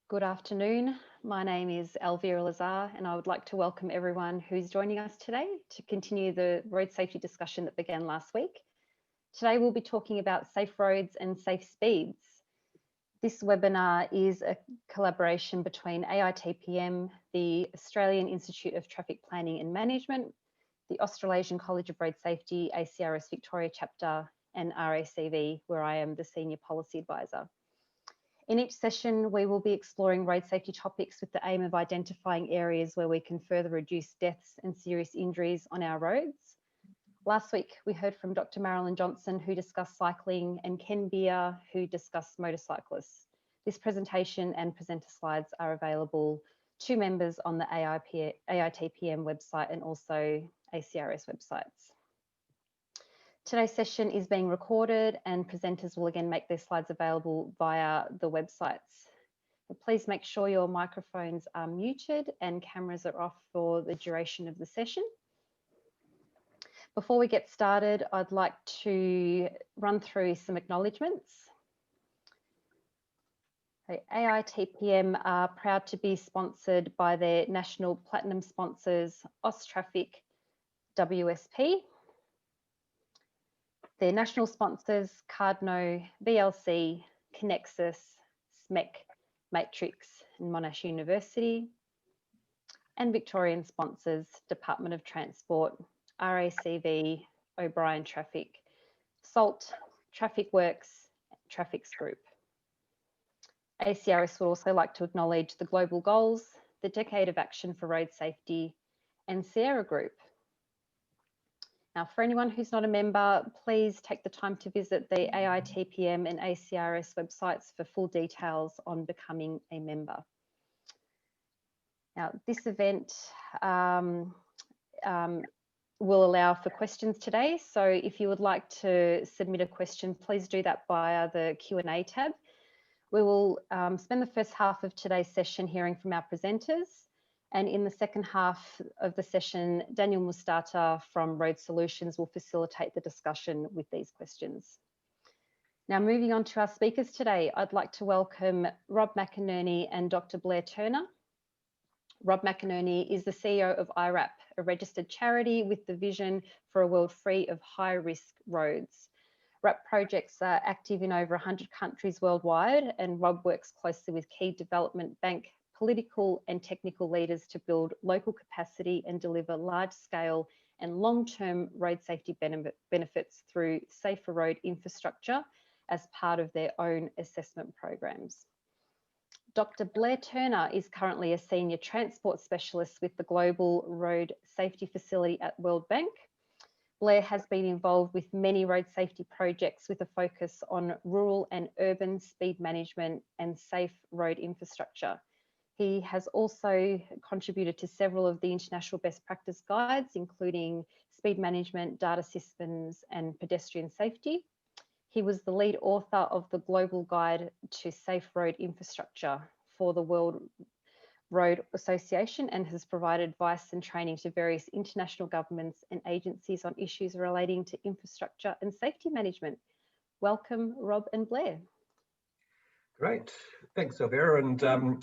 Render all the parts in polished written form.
Good afternoon. My name is Elvira Lazar, and I would like to welcome everyone who's joining us today to continue the road safety discussion that began last week. Today, we'll be talking about safe roads and safe speeds. This webinar is a collaboration between AITPM, the Australian Institute of Traffic Planning and Management, the Australasian College of Road Safety, ACRS Victoria chapter, and RACV, where I am the Senior Policy Advisor. In each session, we will be exploring road safety topics with the aim of identifying areas where we can further reduce deaths and serious injuries on our roads. Last week, we heard from Dr. Marilyn Johnson, who discussed cycling, and Ken Beer, who discussed motorcyclists. This presentation and presenter slides are available to members on the AITPM website and also ACRS websites. Today's session is being recorded and presenters will again make their slides available via the websites. But please make sure your microphones are muted and cameras are off for the duration of the session. Before we get started, I'd like to run through some acknowledgements. AITPM are proud to be sponsored by their national platinum sponsors, Austraffic, WSP. Their national sponsors, Cardno, VLC, Connexus, SMEC, Matrix and Monash University. And Victorian sponsors, Department of Transport, RACV, O'Brien Traffic, SALT, Traffic Works, Traffics Group. ACRS would also like to acknowledge the Global Goals, the Decade of Action for Road Safety, and Sierra Group. Now, for anyone who's not a member, please take the time to visit the AITPM and ACRS websites for full details on becoming a member. Now, this event will allow for questions today. So if you would like to submit a question, please do that via the Q&A tab. We will spend the first half of today's session hearing from our presenters. And in the second half of the session, Daniel Mustata from Road Solutions will facilitate the discussion with these questions. Now, moving on to our speakers today, I'd like to welcome Rob McInerney and Dr. Blair Turner. Rob McInerney is the CEO of IRAP, a registered charity with the vision for a world free of high-risk roads. RAP projects are active in over 100 countries worldwide, and Rob works closely with key development bank, political and technical leaders to build local capacity and deliver large-scale and long-term road safety benefits through safer road infrastructure as part of their own assessment programs. Dr. Blair Turner is currently a senior transport specialist with the Global Road Safety Facility at World Bank. Blair has been involved with many road safety projects with a focus on rural and urban speed management and safe road infrastructure. He has also contributed to several of the international best practice guides, including speed management, data systems, and pedestrian safety. He was the lead author of the Global Guide to Safe Road Infrastructure for the World Road Association and has provided advice and training to various international governments and agencies on issues relating to infrastructure and safety management. Welcome, Rob and Blair. Great, thanks Elvira, and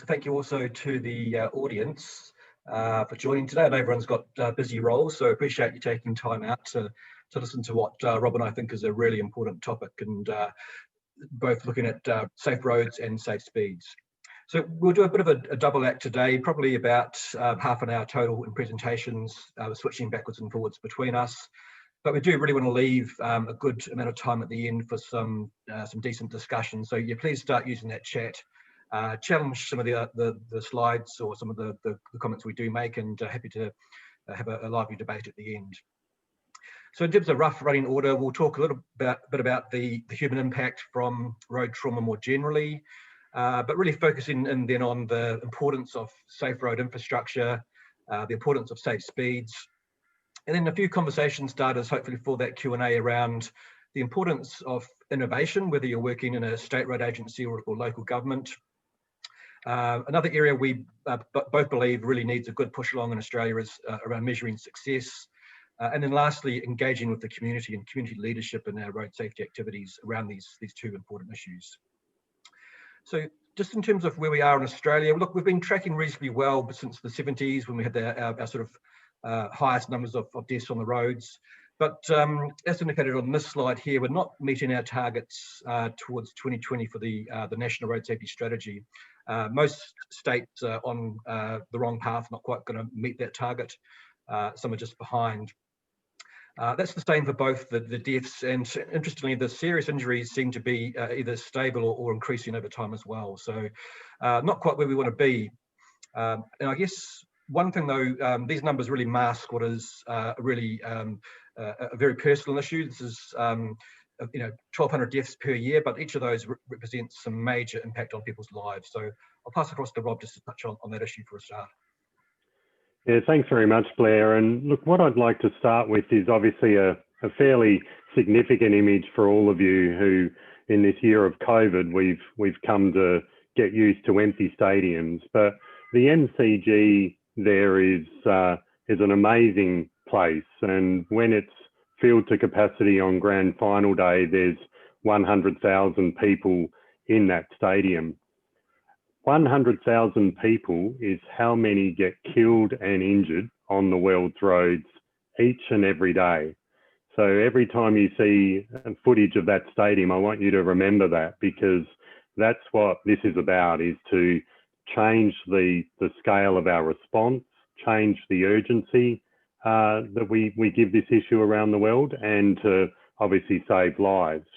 thank you also to the audience for joining today. I know everyone's got busy roles, so I appreciate you taking time out to listen to what Rob and I think is a really important topic, and both looking at safe roads and safe speeds. So we'll do a bit of a double act today, probably about half an hour total in presentations, switching backwards and forwards between us. But we do really want to leave a good amount of time at the end for some decent discussion. So yeah, please start using that chat, challenge some of the slides or some of the comments we do make, and happy to have a lively debate at the end. So in terms of rough running order, we'll talk a little bit about the human impact from road trauma more generally, but really focusing in then on the importance of safe road infrastructure, the importance of safe speeds, and then a few conversation starters, hopefully, for that Q&A around the importance of innovation, whether you're working in a state road agency or local government. Another area we both believe really needs a good push along in Australia is around measuring success. And then lastly, engaging with the community and community leadership in our road safety activities around these two important issues. So just in terms of where we are in Australia, look, we've been tracking reasonably well since the 70s when we had our sort of highest numbers of deaths on the roads. But as indicated on this slide here, we're not meeting our targets towards 2020 for the National Road Safety Strategy. Most states are on the wrong path, not quite going to meet that target. Some are just behind. That's the same for both the deaths, and interestingly, the serious injuries seem to be either stable or increasing over time as well. So not quite where we want to be. And I guess one thing though, these numbers really mask what is really a very personal issue. This is 1,200 deaths per year, but each of those represents some major impact on people's lives. So I'll pass across to Rob just to touch on that issue for a start. Yeah, thanks very much, Blair. And look, what I'd like to start with is obviously a fairly significant image for all of you who, in this year of COVID, we've come to get used to empty stadiums. But the MCG there is an amazing place, and when it's filled to capacity on grand final day, there's 100,000 people in that stadium. 100,000 people is how many get killed and injured on the world's roads each and every day. So every time you see footage of that stadium, I want you to remember that, because that's what this is about, is to change the scale of our response, change the urgency that we give this issue around the world, and to obviously save lives.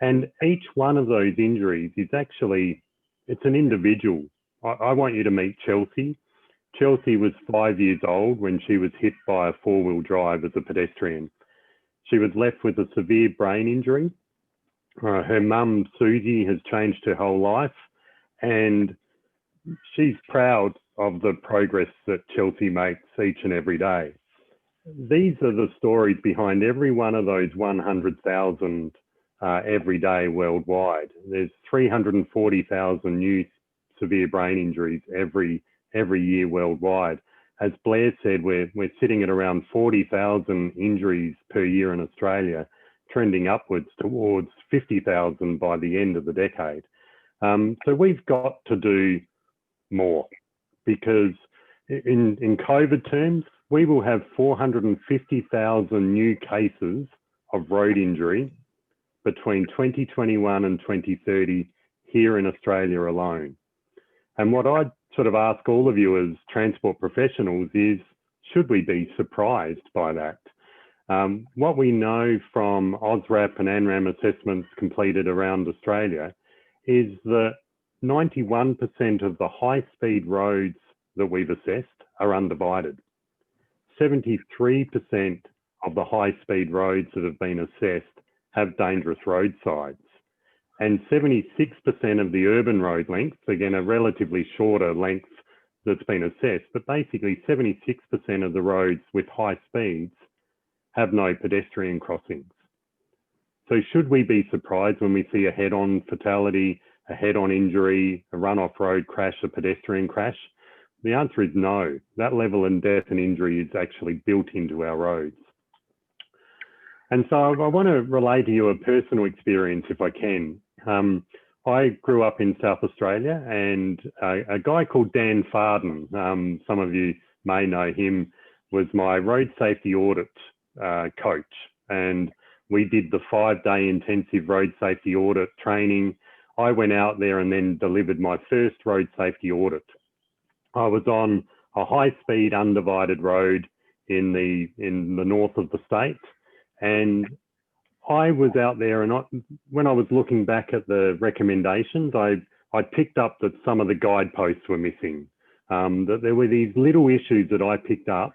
And each one of those injuries is actually, it's an individual. I want you to meet Chelsea. Chelsea was 5 years old when she was hit by a four-wheel drive as a pedestrian. She was left with a severe brain injury. Her mum, Susie, has changed her whole life, and she's proud of the progress that Chelsea makes each and every day. These are the stories behind every one of those 100,000 every day worldwide. There's 340,000 new severe brain injuries every year worldwide. As Blair said, we're sitting at around 40,000 injuries per year in Australia, trending upwards towards 50,000 by the end of the decade. So we've got to do more, because in COVID terms, we will have 450,000 new cases of road injury between 2021 and 2030 here in Australia alone. And what I'd sort of ask all of you as transport professionals is, should we be surprised by that? What we know from OSRAP and ANRAM assessments completed around Australia is that 91% of the high-speed roads that we've assessed are undivided. 73% of the high-speed roads that have been assessed have dangerous roadsides. And 76% of the urban road lengths, again, a relatively shorter length that's been assessed, but basically 76% of the roads with high speeds have no pedestrian crossings. So should we be surprised when we see a head-on fatality, a head-on injury, a run-off road crash, a pedestrian crash? The answer is no. That level of death and injury is actually built into our roads. And so I want to relay to you a personal experience, if I can. I grew up in South Australia, and a guy called Dan Farden, some of you may know him, was my road safety audit coach. And we did the 5-day intensive road safety audit training. I went out there and then delivered my first road safety audit. I was on a high-speed undivided road in the north of the state, and I was out there, and when I was looking back at the recommendations, I picked up that some of the guideposts were missing, that there were these little issues that I picked up.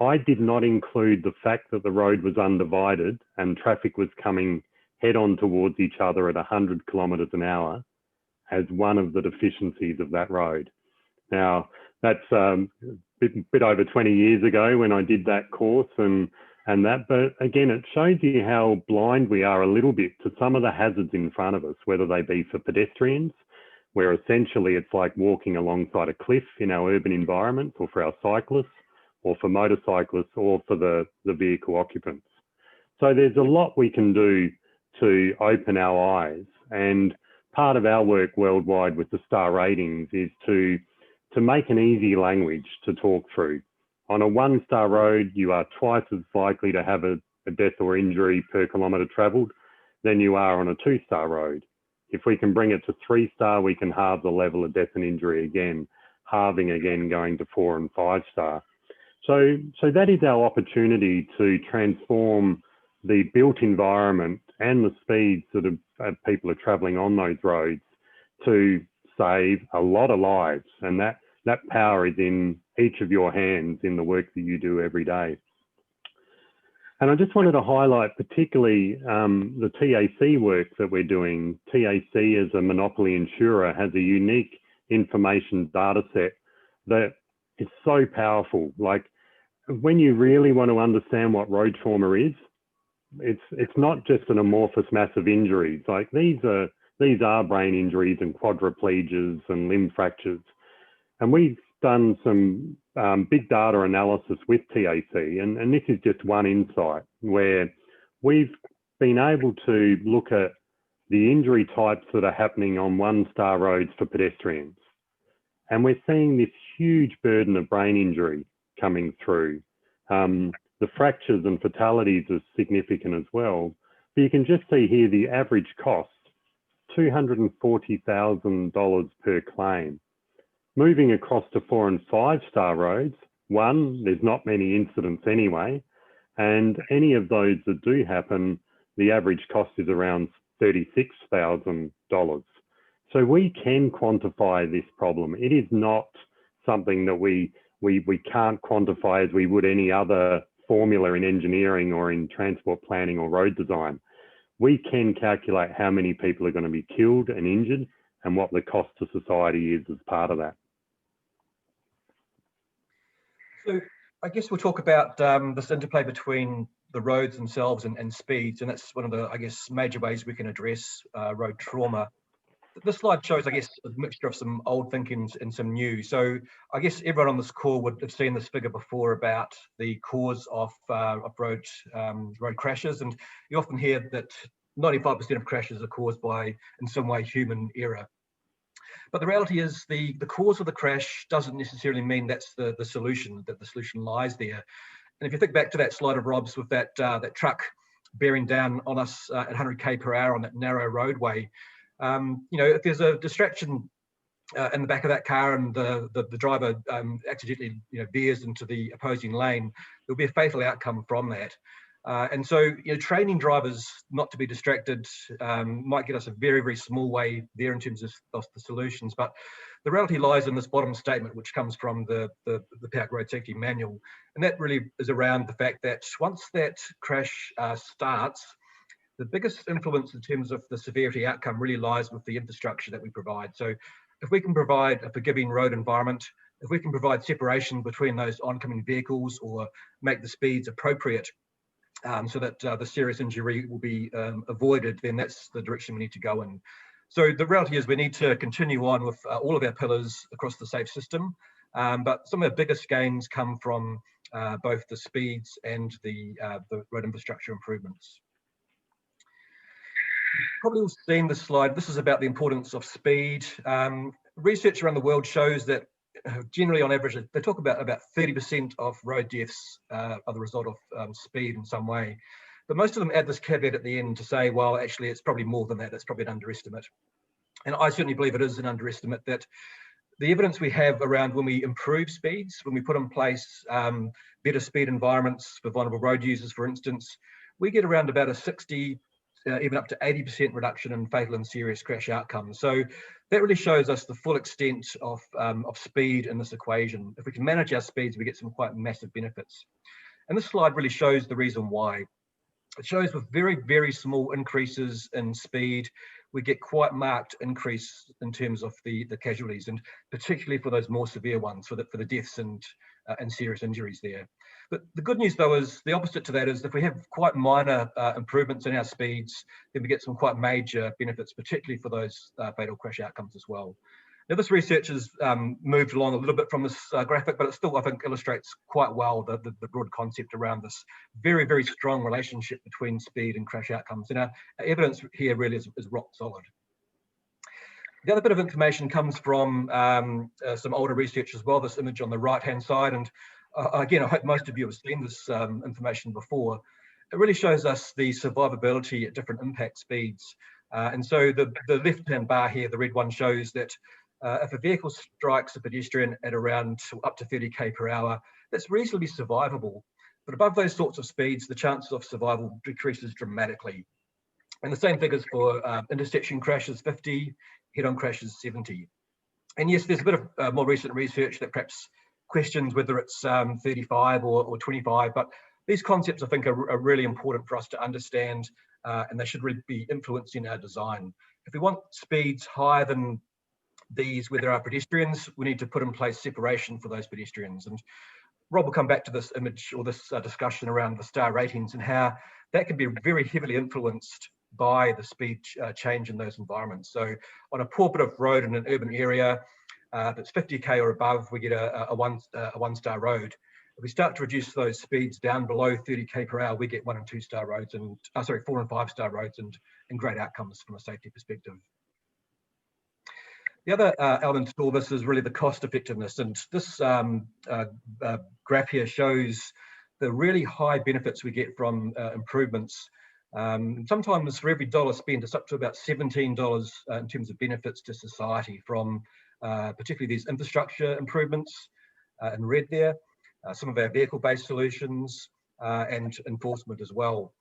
I did not include the fact that the road was undivided and traffic was coming head-on towards each other at 100 kilometres an hour as one of the deficiencies of that road. Now, that's a bit over 20 years ago when I did that course, and that, but again, it shows you how blind we are a little bit to some of the hazards in front of us, whether they be for pedestrians, where essentially it's like walking alongside a cliff in our urban environments, or for our cyclists, or for motorcyclists, or for the vehicle occupants. So there's a lot we can do to open our eyes. And part of our work worldwide with the star ratings is to make an easy language to talk through. On a 1-star road, you are twice as likely to have a death or injury per kilometre travelled than you are on a 2-star road. If we can bring it to 3-star, we can halve the level of death and injury again, halving again going to 4 and 5-star. So that is our opportunity to transform the built environment and the speeds that people are travelling on those roads to save a lot of lives. And that power is in each of your hands in the work that you do every day. And I just wanted to highlight particularly the TAC work that we're doing. TAC as a monopoly insurer has a unique information data set that is so powerful. Like when you really want to understand what road trauma is, it's not just an amorphous mass of injuries. Like these are brain injuries and quadriplegias and limb fractures. And we've done some big data analysis with TAC, and this is just one insight where we've been able to look at the injury types that are happening on 1-star roads for pedestrians. And we're seeing this huge burden of brain injury coming through. The fractures and fatalities are significant as well. But you can just see here the average cost, $240,000 per claim. Moving across to 4 and 5-star roads, one, there's not many incidents anyway, and any of those that do happen, the average cost is around $36,000. So we can quantify this problem. It is not something that we can't quantify as we would any other formula in engineering or in transport planning or road design. We can calculate how many people are going to be killed and injured and what the cost to society is as part of that. So I guess we'll talk about this interplay between the roads themselves and speeds, and that's one of the, I guess, major ways we can address road trauma. This slide shows, I guess, a mixture of some old thinking and some new. So I guess everyone on this call would have seen this figure before about the cause of road crashes, and you often hear that 95% of crashes are caused by, in some way, human error. But the reality is the cause of the crash doesn't necessarily mean that's the solution, that the solution lies there. And if you think back to that slide of Rob's with that truck bearing down on us at 100 km per hour on that narrow roadway, if there's a distraction in the back of that car and the driver accidentally veers into the opposing lane, there'll be a fatal outcome from that. And so, training drivers not to be distracted might get us a very, very small way there in terms of the solutions. But the reality lies in this bottom statement, which comes from the PAC Road Safety Manual. And that really is around the fact that once that crash starts, the biggest influence in terms of the severity outcome really lies with the infrastructure that we provide. So if we can provide a forgiving road environment, if we can provide separation between those oncoming vehicles or make the speeds appropriate, so that the serious injury will be avoided, then that's the direction we need to go in. So the reality is we need to continue on with all of our pillars across the safe system, but some of the biggest gains come from both the speeds and the road infrastructure improvements. You've probably all seen this slide. This is about the importance of speed. Research around the world shows that generally, on average, they talk about 30% of road deaths are the result of speed in some way. But most of them add this caveat at the end to say, well, actually, it's probably more than that. It's probably an underestimate. And I certainly believe it is an underestimate, that the evidence we have around when we improve speeds, when we put in place better speed environments for vulnerable road users, for instance, we get around about a 60, even up to 80% reduction in fatal and serious crash outcomes. So that really shows us the full extent of speed in this equation. If we can manage our speeds, we get some quite massive benefits. And this slide really shows the reason why. It shows with very, very small increases in speed, we get quite marked increase in terms of the casualties, and particularly for those more severe ones, for the deaths and serious injuries there. But the good news, though, is the opposite to that is if we have quite minor improvements in our speeds, then we get some quite major benefits, particularly for those fatal crash outcomes as well. Now, this research has moved along a little bit from this graphic, but it still, I think, illustrates quite well the broad concept around this very, very strong relationship between speed and crash outcomes. And our evidence here really is rock solid. The other bit of information comes from some older research as well, this image on the right-hand side. And again, I hope most of you have seen this information before. It really shows us the survivability at different impact speeds. And so the left-hand bar here, the red one, shows that if a vehicle strikes a pedestrian at around up to 30k per hour, that's reasonably survivable. But above those sorts of speeds, the chances of survival decreases dramatically. And the same figures for intersection crashes, 50, head-on crashes, 70. And yes, there's a bit of more recent research that perhaps questions whether it's 35 or 25, but these concepts I think are really important for us to understand, and they should really be influencing our design. If we want speeds higher than these where there are pedestrians, we need to put in place separation for those pedestrians. And Rob will come back to this image or this discussion around the star ratings and how that can be very heavily influenced by the speed change in those environments. So on a poor bit of road in an urban area that's 50k or above, we get a one-star road. If we start to reduce those speeds down below 30k per hour, we get 1 and 2 star roads and 4 and 5 star roads and great outcomes from a safety perspective. The other element to all this is really the cost effectiveness, and this graph here shows the really high benefits we get from improvements. Sometimes for every dollar spent, it's up to about $17 in terms of benefits to society from particularly these infrastructure improvements in red there, some of our vehicle-based solutions and enforcement as well.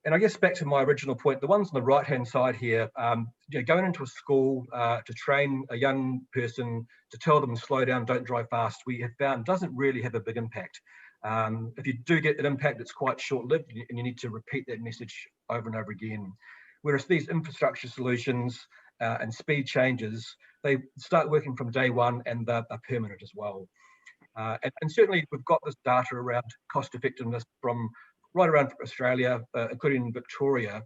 And I guess back to my original point, the ones on the right-hand side here, going into a school to train a young person, to tell them slow down, don't drive fast, we have found doesn't really have a big impact. If you do get an impact, it's quite short-lived and you need to repeat that message over and over again. Whereas these infrastructure solutions and speed changes, they start working from day one and they're permanent as well. And certainly we've got this data around cost effectiveness from right around Australia, including Victoria.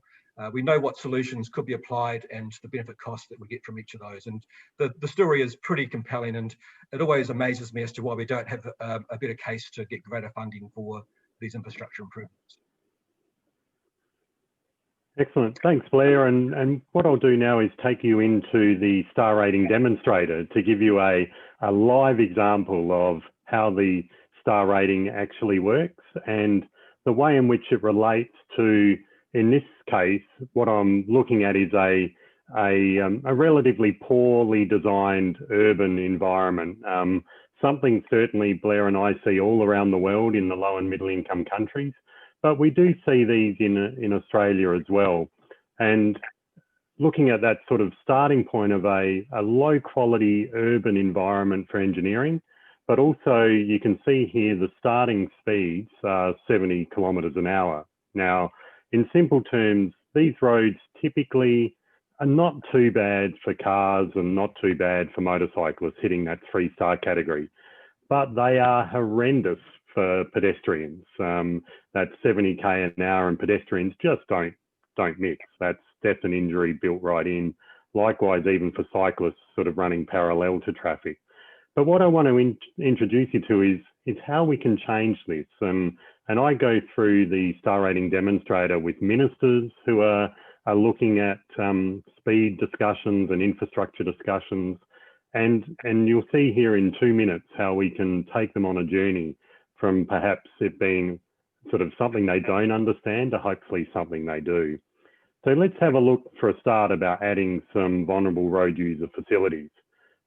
We know what solutions could be applied and the benefit cost that we get from each of those. And the story is pretty compelling, and it always amazes me as to why we don't have a better case to get greater funding for these infrastructure improvements. Excellent, thanks Blair. And what I'll do now is take you into the star rating demonstrator to give you a live example of how the star rating actually works and the way in which it relates to, in this case, what I'm looking at is a relatively poorly designed urban environment. Something certainly Blair and I see all around the world in the low and middle income countries, but we do see these in Australia as well. And looking at that sort of starting point of a low quality urban environment for engineering, but also you can see here the starting speeds are 70 kilometres an hour. Now, in simple terms, these roads typically are not too bad for cars and not too bad for motorcyclists hitting that 3-star category, but they are horrendous for pedestrians. That's 70k an hour and pedestrians just don't mix. That's death and injury built right in. Likewise, even for cyclists sort of running parallel to traffic. But what I want to introduce you to is how we can change this. And I go through the star rating demonstrator with ministers who are looking at speed discussions and infrastructure discussions. And you'll see here in 2 minutes how we can take them on a journey from perhaps it being sort of something they don't understand to hopefully something they do. So let's have a look for a start about adding some vulnerable road user facilities.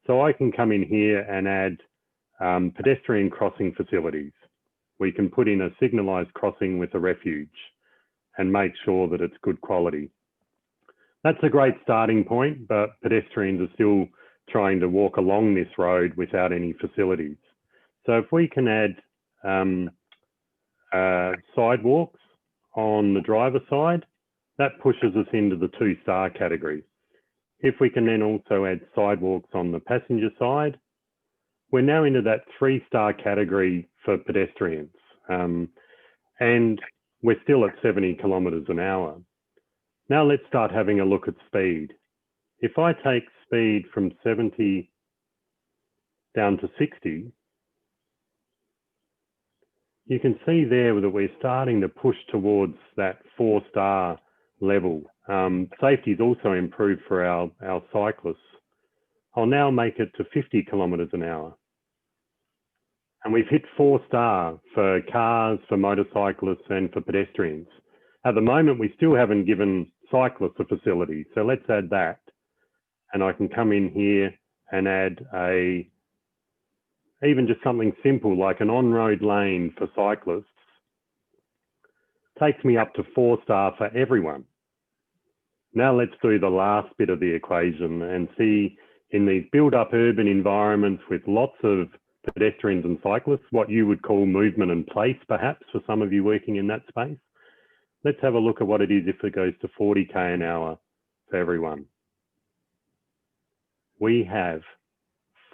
So I can come in here and add pedestrian crossing facilities. We can put in a signalised crossing with a refuge and make sure that it's good quality. That's a great starting point, but pedestrians are still trying to walk along this road without any facilities. So if we can add sidewalks on the driver side, that pushes us into the 2-star category. If we can then also add sidewalks on the passenger side, we're now into that 3-star category for pedestrians. And we're still at 70 kilometres an hour. Now let's start having a look at speed. If I take speed from 70 down to 60, you can see there that we're starting to push towards that 4-star level. Safety is also improved for our cyclists. I'll now make it to 50 kilometres an hour. And we've hit 4-star for cars, for motorcyclists and for pedestrians. At the moment, we still haven't given cyclists a facility. So let's add that. And I can come in here and add even just something simple like an on-road lane for cyclists. Takes me up to 4-star for everyone. Now let's do the last bit of the equation and see in these built-up urban environments with lots of pedestrians and cyclists, what you would call movement and place perhaps for some of you working in that space. Let's have a look at what it is if it goes to 40k an hour for everyone. We have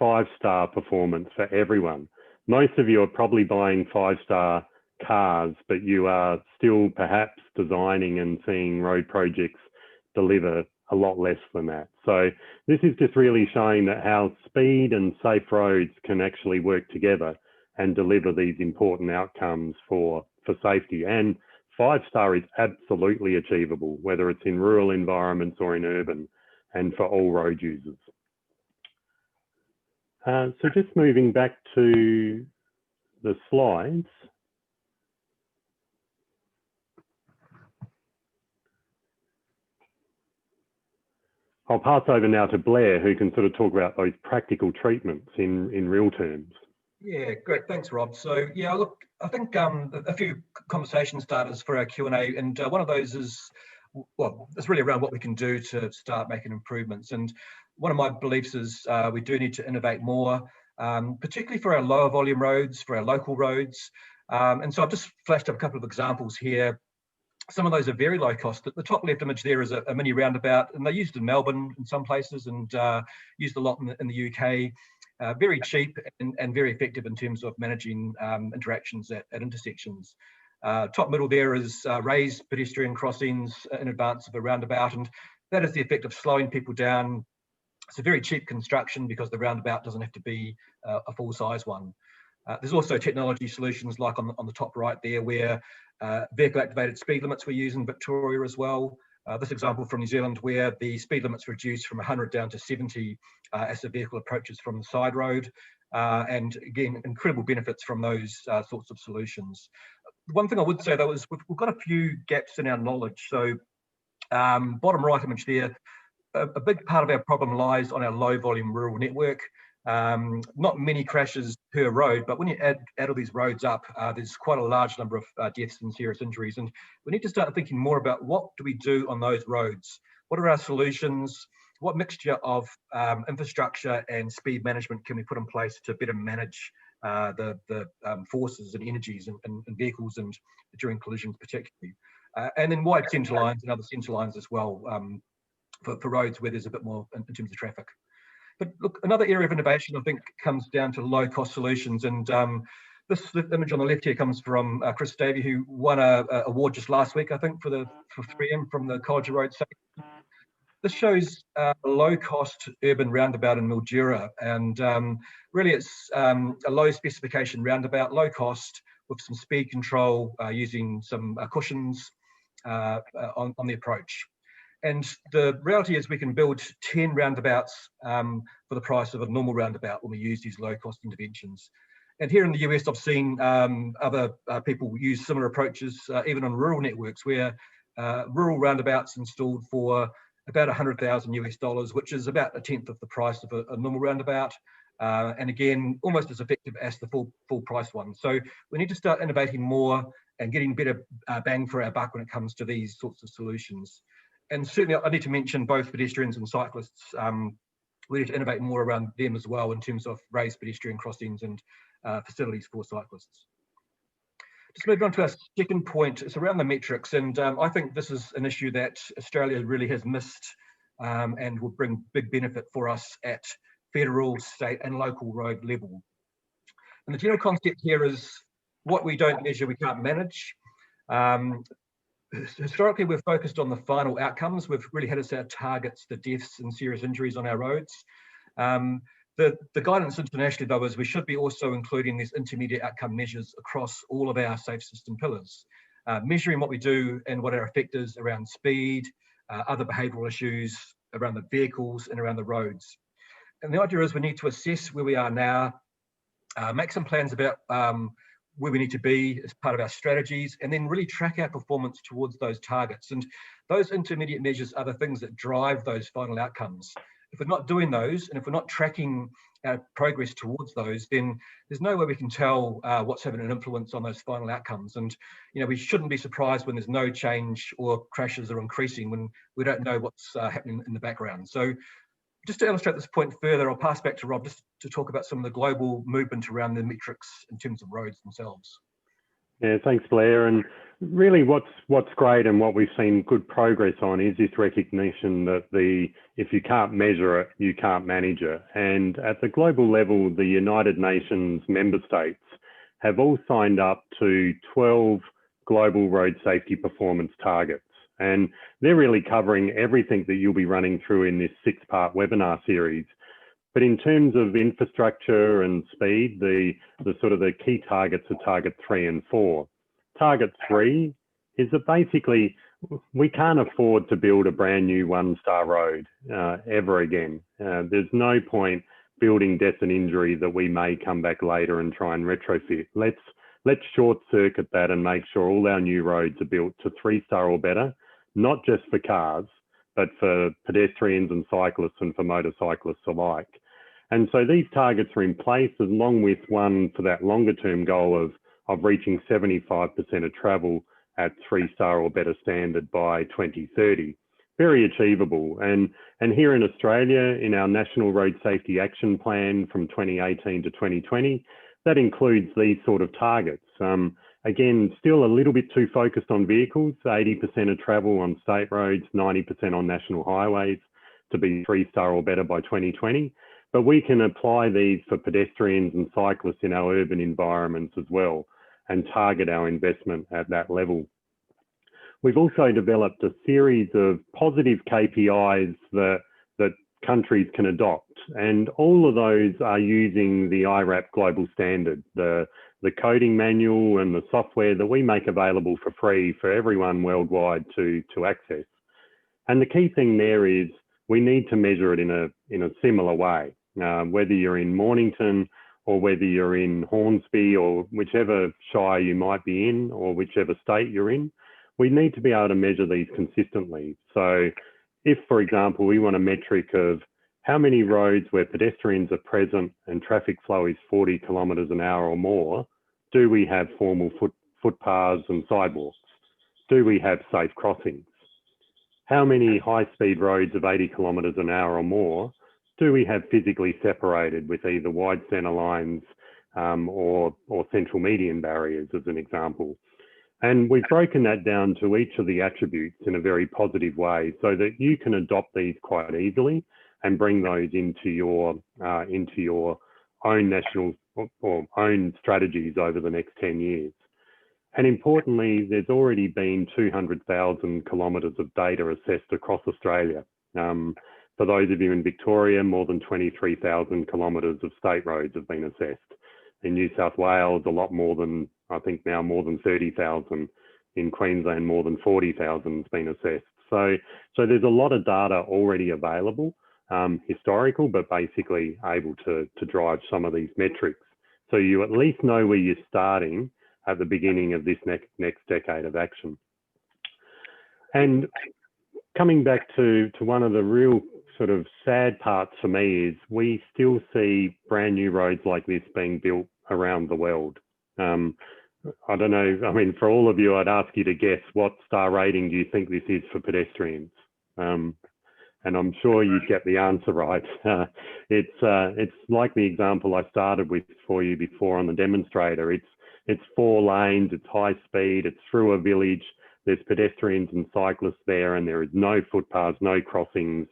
5-star performance for everyone. Most of you are probably buying 5-star cars, but you are still perhaps designing and seeing road projects deliver a lot less than that. So this is just really showing that how speed and safe roads can actually work together and deliver these important outcomes for safety. And 5-star is absolutely achievable, whether it's in rural environments or in urban, and for all road users. So just moving back to the slides. I'll pass over now to Blair, who can sort of talk about those practical treatments in real terms. Yeah, great. Thanks, Rob. So yeah, look, I think a few conversation starters for our Q&A, and one of those is, well, it's really around what we can do to start making improvements. And one of my beliefs is we do need to innovate more, particularly for our lower volume roads, for our local roads. And so I've just flashed up a couple of examples here. Some of those are very low cost. The top left image there is a mini roundabout, and they're used in Melbourne in some places and used a lot in the UK. Very cheap and very effective in terms of managing interactions at intersections. Top middle there is raised pedestrian crossings in advance of a roundabout, and that is the effect of slowing people down. It's a very cheap construction because the roundabout doesn't have to be a full-size one. There's also technology solutions like on the top right there, where vehicle-activated speed limits were used in Victoria as well. This example from New Zealand, where the speed limit's reduced from 100 down to 70 as the vehicle approaches from the side road. And again, incredible benefits from those sorts of solutions. One thing I would say though is we've got a few gaps in our knowledge. So bottom right image there, a big part of our problem lies on our low volume rural network. Not many crashes per road, but when you add all these roads up, there's quite a large number of deaths and serious injuries. And we need to start thinking more about what do we do on those roads? What are our solutions? What mixture of infrastructure and speed management can we put in place to better manage the forces and energies and vehicles and during collisions particularly? And then wide centre lines and other centre lines as well for roads where there's a bit more in terms of traffic. But look, another area of innovation, I think, comes down to low-cost solutions. And this image on the left here comes from Chris Davey, who won an award just last week, I think, for 3M from the College of Road Safety. This shows a low-cost urban roundabout in Mildura. And really, it's a low-specification roundabout, low cost, with some speed control using some cushions on the approach. And the reality is we can build 10 roundabouts for the price of a normal roundabout when we use these low-cost interventions. And here in the US, I've seen other people use similar approaches, even on rural networks, where rural roundabouts installed for about $100,000 US, which is about 1/10 of the price of a normal roundabout. And again, almost as effective as the full price one. So we need to start innovating more and getting better bang for our buck when it comes to these sorts of solutions. And certainly I need to mention both pedestrians and cyclists. We need to innovate more around them as well in terms of raised pedestrian crossings and facilities for cyclists. Just moving on to our second point, it's around the metrics. And I think this is an issue that Australia really has missed and will bring big benefit for us at federal, state and local road level. And the general concept here is what we don't measure, we can't manage. Historically, we've focused on the final outcomes. We've really had as our targets the deaths and serious injuries on our roads. The guidance internationally, though, is we should be also including these intermediate outcome measures across all of our safe system pillars, measuring what we do and what our effect is around speed, other behavioural issues, around the vehicles and around the roads. And the idea is we need to assess where we are now, make some plans about where we need to be as part of our strategies, and then really track our performance towards those targets. And those intermediate measures are the things that drive those final outcomes. If we're not doing those, and if we're not tracking our progress towards those, then there's no way we can tell what's having an influence on those final outcomes. And we shouldn't be surprised when there's no change or crashes are increasing when we don't know what's happening in the background. So just to illustrate this point further, I'll pass back to Rob just to talk about some of the global movement around the metrics in terms of roads themselves. Yeah, thanks, Blair. And really what's great and what we've seen good progress on is this recognition that if you can't measure it, you can't manage it. And at the global level, the United Nations member states have all signed up to 12 global road safety performance targets. And they're really covering everything that you'll be running through in this 6-part webinar series. But in terms of infrastructure and speed, the key targets are target 3 and 4. Target 3 is that basically we can't afford to build a brand new 1-star road ever again. There's no point building death and injury that we may come back later and try and retrofit. Let's short circuit that and make sure all our new roads are built to 3-star or better, not just for cars, but for pedestrians and cyclists and for motorcyclists alike. And so these targets are in place along with one for that longer term goal of reaching 75% of travel at 3-star or better standard by 2030. Very achievable. And here in Australia, in our National Road Safety Action Plan from 2018 to 2020, that includes these sort of targets. Again, still a little bit too focused on vehicles, 80% of travel on state roads, 90% on national highways to be 3-star or better by 2020. But we can apply these for pedestrians and cyclists in our urban environments as well and target our investment at that level. We've also developed a series of positive KPIs that countries can adopt, and all of those are using the IRAP global standard, the coding manual and the software that we make available for free for everyone worldwide to access. And the key thing there is we need to measure it in a similar way, whether you're in Mornington or whether you're in Hornsby or whichever shire you might be in or whichever state you're in. We need to be able to measure these consistently. So if, for example, we want a metric of how many roads where pedestrians are present and traffic flow is 40 kilometres an hour or more, do we have formal footpaths and sidewalks? Do we have safe crossings? How many high-speed roads of 80 kilometres an hour or more do we have physically separated with either wide centre lines or central median barriers, as an example? And we've broken that down to each of the attributes in a very positive way so that you can adopt these quite easily and bring those into your own national or own strategies over the next 10 years. And importantly, there's already been 200,000 kilometres of data assessed across Australia. For those of you in Victoria, more than 23,000 kilometres of state roads have been assessed. In New South Wales, a lot more than, I think now more than 30,000. In Queensland, more than 40,000 has been assessed. So there's a lot of data already available, historical, but basically able to drive some of these metrics. So you at least know where you're starting at the beginning of this next decade of action. And coming back to one of the real sort of sad parts for me is we still see brand new roads like this being built around the world. I don't know, I mean, for all of you, I'd ask you to guess what star rating do you think this is for pedestrians? And I'm sure you'd get the answer right. It's like the example I started with for you before on the demonstrator. It's 4 lanes, it's high speed, it's through a village, there's pedestrians and cyclists there, and there is no footpaths, no crossings,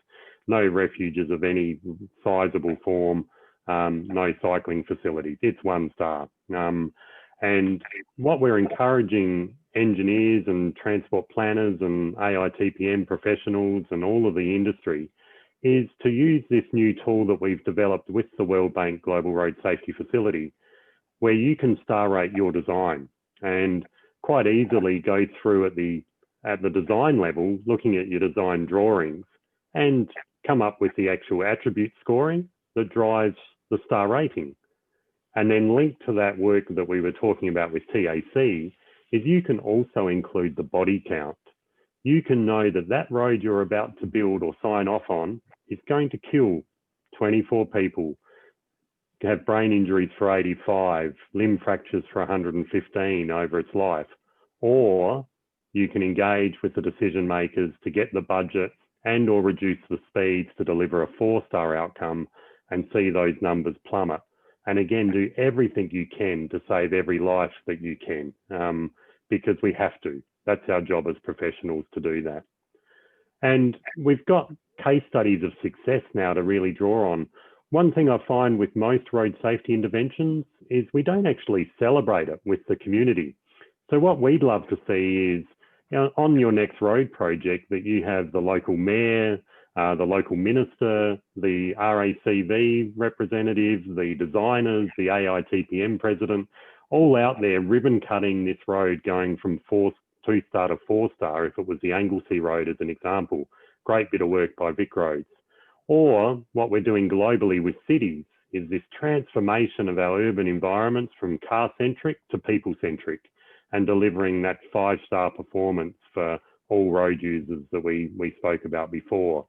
no refuges of any sizable form, no cycling facilities. It's 1 star. And what we're encouraging engineers and transport planners and AITPM professionals and all of the industry is to use this new tool that we've developed with the World Bank Global Road Safety Facility, where you can star rate your design and quite easily go through at the design level, looking at your design drawings and come up with the actual attribute scoring that drives the star rating. And then linked to that work that we were talking about with TAC is you can also include the body count. You can know that that road you're about to build or sign off on is going to kill 24 people, have brain injuries for 85, limb fractures for 115 over its life. Or you can engage with the decision makers to get the budget and or reduce the speeds to deliver a 4-star outcome and see those numbers plummet. And again, do everything you can to save every life that you can, because we have to. That's our job as professionals to do that. And we've got case studies of success now to really draw on. One thing I find with most road safety interventions is we don't actually celebrate it with the community. So what we'd love to see is, you know, on your next road project, that you have the local mayor, the local minister, the RACV representative, the designers, the AITPM president, all out there ribbon cutting this road going from 2-star to 4-star, if it was the Anglesey Road as an example. Great bit of work by Vic Roads. Or what we're doing globally with cities is this transformation of our urban environments from car-centric to people-centric, and delivering that 5-star performance for all road users that we spoke about before.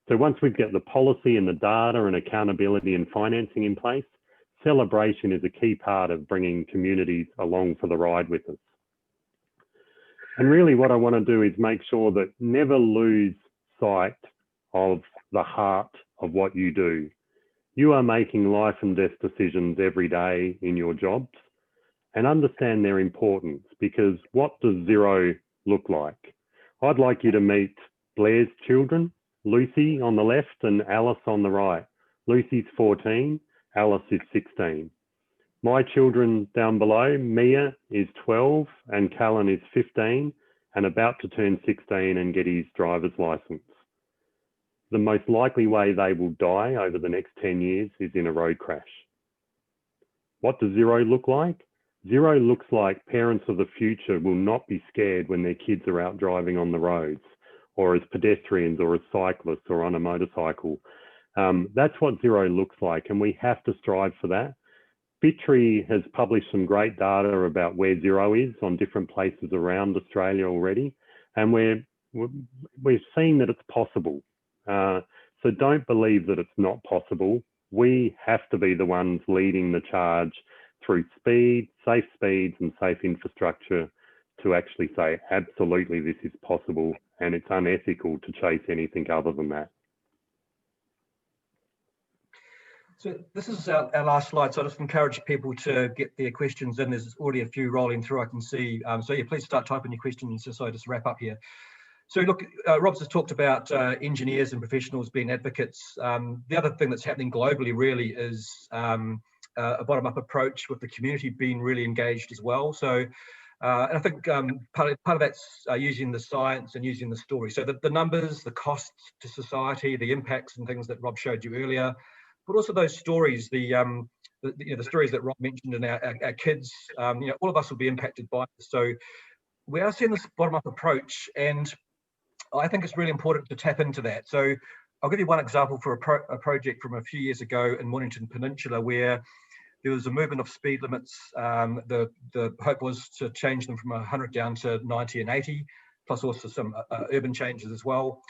So once we get the policy and the data and accountability and financing in place, celebration is a key part of bringing communities along for the ride with us. And really what I want to do is make sure that never lose sight of the heart of what you do. You are making life and death decisions every day in your jobs, and understand their importance, because what does zero look like? I'd like you to meet Blair's children, Lucy on the left and Alice on the right. Lucy's 14, Alice is 16. My children down below, Mia is 12 and Callan is 15 and about to turn 16 and get his driver's license. The most likely way they will die over the next 10 years is in a road crash. What does zero look like? Zero looks like parents of the future will not be scared when their kids are out driving on the roads, or as pedestrians, or as cyclists, or on a motorcycle. That's what zero looks like, and we have to strive for that. Bittree has published some great data about where zero is on different places around Australia already, and we're seeing that it's possible. So don't believe that it's not possible. We have to be the ones leading the charge through speed, safe speeds and safe infrastructure to actually say, absolutely, this is possible, and it's unethical to chase anything other than that. So this is our last slide, so I just encourage people to get their questions in. There's already a few rolling through, I can see. So yeah, please start typing your questions just so I just wrap up here. So look, Rob's has talked about engineers and professionals being advocates. The other thing that's happening globally really is a bottom-up approach with the community being really engaged as well. So, and I think part of that's using the science and using the story. So the numbers, the costs to society, the impacts and things that Rob showed you earlier, but also those stories, the stories that Rob mentioned in our kids. All of us will be impacted by this. So we are seeing this bottom-up approach, and I think it's really important to tap into that. So I'll give you one example for a project from a few years ago in Mornington Peninsula, where there was a movement of speed limits. The hope was to change them from 100 down to 90 and 80, plus also some urban changes as well.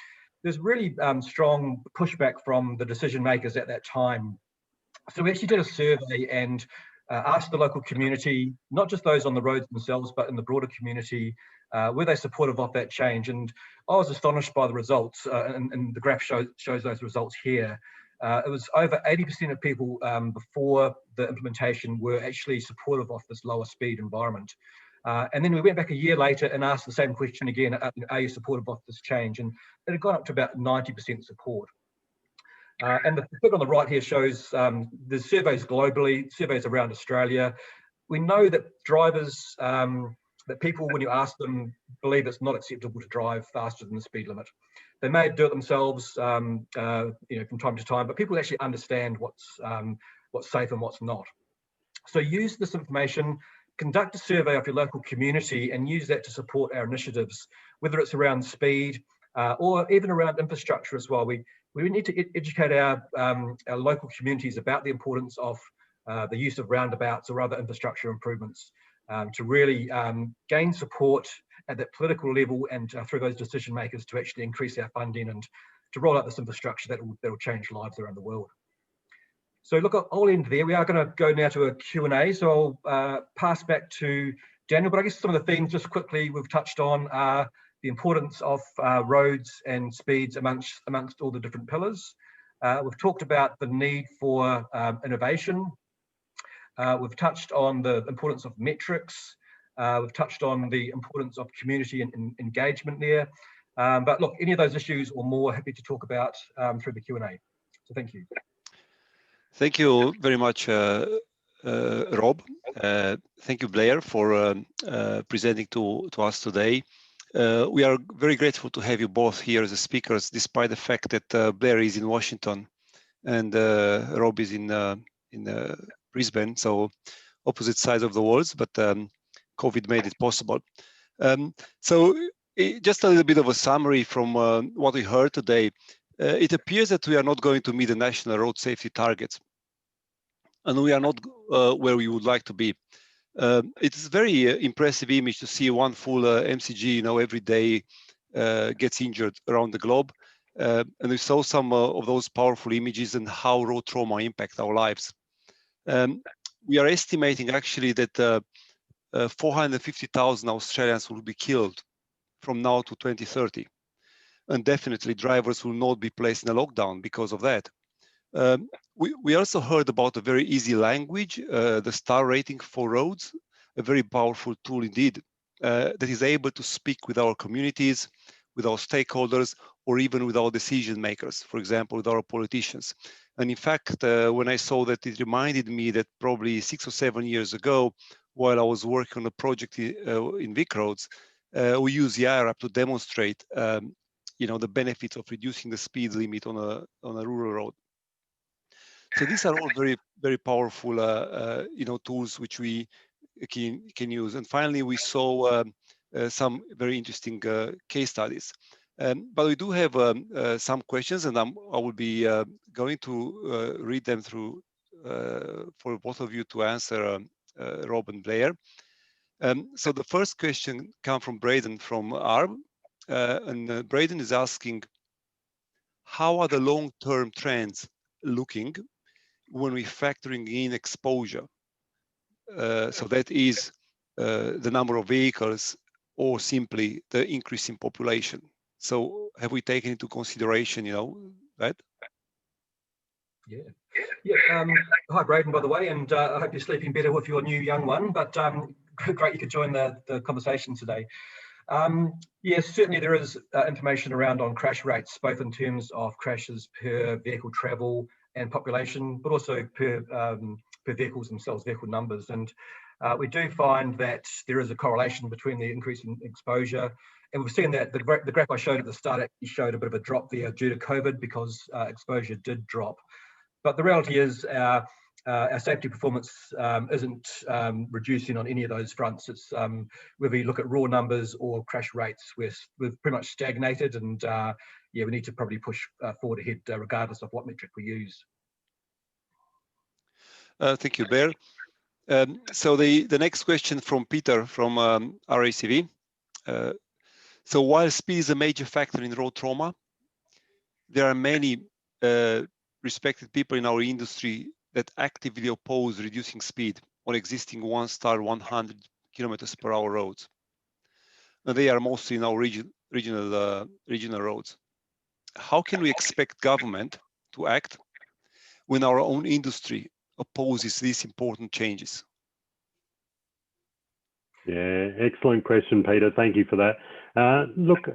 There's really strong pushback from the decision makers at that time. So we actually did a survey and asked the local community, not just those on the roads themselves, but in the broader community, were they supportive of that change? And I was astonished by the results, and the graph shows those results here. It was over 80% of people before the implementation were actually supportive of this lower speed environment. And then we went back a year later and asked the same question again, are you supportive of this change? And it had gone up to about 90% support. And the figure on the right here shows the surveys globally, surveys around Australia. We know that drivers, that people, when you ask them, believe it's not acceptable to drive faster than the speed limit. They may do it themselves, from time to time, but people actually understand what's safe and what's not. So use this information, conduct a survey of your local community, and use that to support our initiatives, whether it's around speed or even around infrastructure as well. We we need to educate our local communities about the importance of the use of roundabouts or other infrastructure improvements to really gain support at that political level and through those decision makers to actually increase our funding and to roll out this infrastructure that will change lives around the world. So look, I'll end there. We are going to go now to a Q&A, so I'll pass back to Daniel, but I guess some of the themes just quickly we've touched on are the importance of roads and speeds amongst all the different pillars. We've talked about the need for innovation. We've touched on the importance of metrics. We've touched on the importance of community and engagement there. But look, any of those issues or more, happy to talk about through the Q&A. So thank you. Thank you very much, Rob. Thank you, Blair, for presenting to us today. We are very grateful to have you both here as speakers, despite the fact that Blair is in Washington and Rob is in Brisbane, so opposite sides of the world, but COVID made it possible. So just a little bit of a summary from what we heard today. It appears that we are not going to meet the national road safety targets, and we are not where we would like to be. It's a very impressive image to see one full MCG, every day gets injured around the globe. And we saw some of those powerful images and how road trauma impacts our lives. We are estimating actually that 450,000 Australians will be killed from now to 2030. And definitely drivers will not be placed in a lockdown because of that. We also heard about a very easy language, the star rating for roads, a very powerful tool indeed, that is able to speak with our communities, with our stakeholders, or even with our decision makers, for example, with our politicians. And in fact, when I saw that, it reminded me that probably 6 or 7 years ago, while I was working on a project in Vic Roads, we used the IRAP to demonstrate the benefits of reducing the speed limit on a rural road. So these are all very, very powerful, tools which we can use. And finally, we saw some very interesting case studies. But we do have some questions, and I will be going to read them through for both of you to answer, Rob and Blair. So the first question comes from Braden from ARB. And Braden is asking, how are the long-term trends looking when we're factoring in exposure? So that is the number of vehicles or simply the increase in population. So have we taken into consideration, that? Yeah. Hi, Braden, by the way, and I hope you're sleeping better with your new young one, but great you could join the conversation today. Yes, certainly there is information around on crash rates, both in terms of crashes per vehicle travel and population, but also per vehicles themselves, vehicle numbers. And we do find that there is a correlation between the increase in exposure. And we've seen that the graph I showed at the start actually showed a bit of a drop there due to COVID because exposure did drop. But the reality is our safety performance isn't reducing on any of those fronts. It's whether you look at raw numbers or crash rates, we've pretty much stagnated, and yeah, we need to probably push forward ahead regardless of what metric we use. Thank you, Blair. So the next question from Peter from RACV. So while speed is a major factor in road trauma, there are many respected people in our industry that actively oppose reducing speed on existing one-star 100 kilometers per hour roads. And they are mostly in our regional roads. How can we expect government to act when our own industry opposes these important changes? Yeah, excellent question, Peter. Thank you for that. Look,